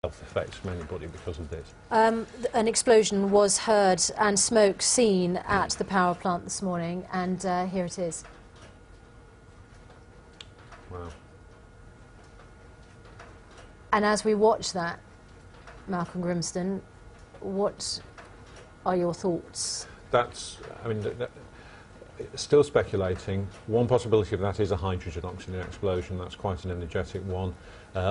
health effects from anybody because of this. An explosion was heard and smoke seen at the power plant this morning, and here it is. Wow. And as we watch that, Malcolm Grimston, what are your thoughts? That's, I mean, still speculating. One possibility of that is a hydrogen-oxygen explosion. That's quite an energetic one,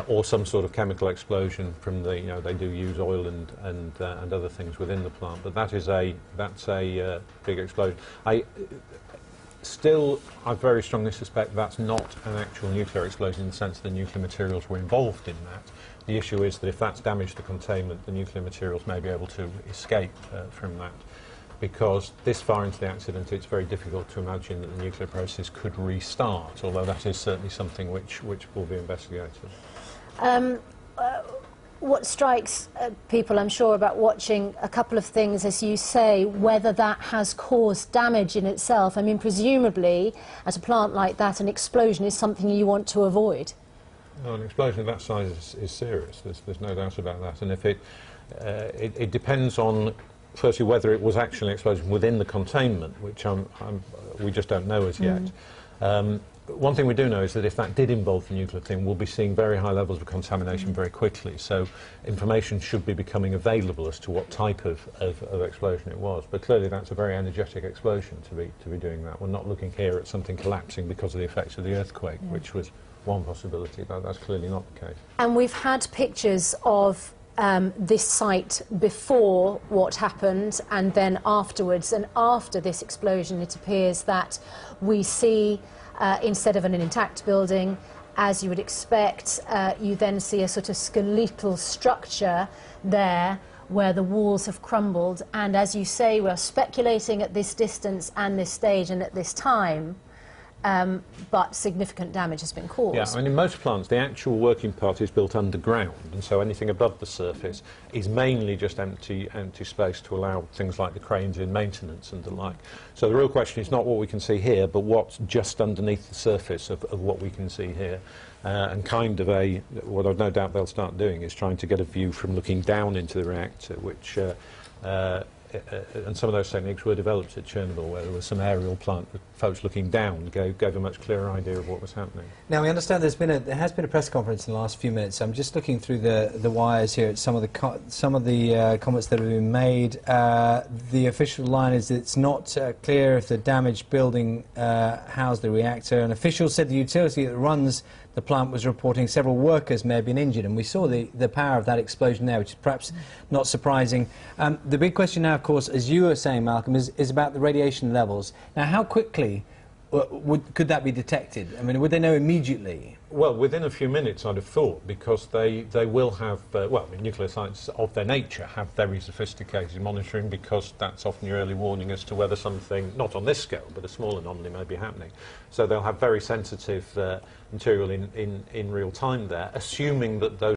or some sort of chemical explosion from the, you know, they do use oil and other things within the plant. But that's a big explosion. I very strongly suspect that's not an actual nuclear explosion in the sense that the nuclear materials were involved in that. The issue is that if that's damaged the containment, the nuclear materials may be able to escape from that. Because this far into the accident, it's very difficult to imagine that the nuclear process could restart, although that is certainly something which will be investigated. What strikes people, I'm sure, about watching a couple of things, as you say, whether that has caused damage in itself. I mean, presumably, at a plant like that, an explosion is something you want to avoid. No, an explosion of that size is serious. There's no doubt about that. And if it depends on, firstly, whether it was actually an explosion within the containment, which we just don't know as yet. One thing we do know is that if that did involve the nuclear thing, we'll be seeing very high levels of contamination very quickly. So information should be becoming available as to what type of explosion it was. But clearly that's a very energetic explosion to be doing that. We're not looking here at something collapsing because of the effects of the earthquake, which was one possibility, but that's clearly not the case. And we've had pictures of this site before what happened and then afterwards. And after this explosion, it appears that we see, instead of an intact building, as you would expect, you then see a sort of skeletal structure there where the walls have crumbled. And as you say, we're speculating at this distance and this stage and at this time, but significant damage has been caused. Yeah, I mean, in most plants, the actual working part is built underground, and so anything above the surface is mainly just empty space to allow things like the cranes in maintenance and the like. So the real question is not what we can see here, but what's just underneath the surface of what we can see here. And kind of what I've no doubt they'll start doing is trying to get a view from looking down into the reactor, which and some of those techniques were developed at Chernobyl, where there was some aerial plant with folks looking down, gave a much clearer idea of what was happening. Now, we understand there has been a press conference in the last few minutes. I'm just looking through the wires here at some of the comments that have been made. The official line is that it's not clear if the damaged building housed the reactor. An official said the utility that runs the plant was reporting several workers may have been injured, and we saw the power of that explosion there, which is perhaps not surprising. The big question now, of course, as you were saying, Malcolm, is about the radiation levels. Now, how quickly could that be detected? I mean, would they know immediately? Well, within a few minutes, I'd have thought, because they will have, well, I mean, nuclear scientists of their nature have very sophisticated monitoring, because that's often your early warning as to whether something, not on this scale, but a small anomaly may be happening. So they'll have very sensitive material in real time there, assuming that those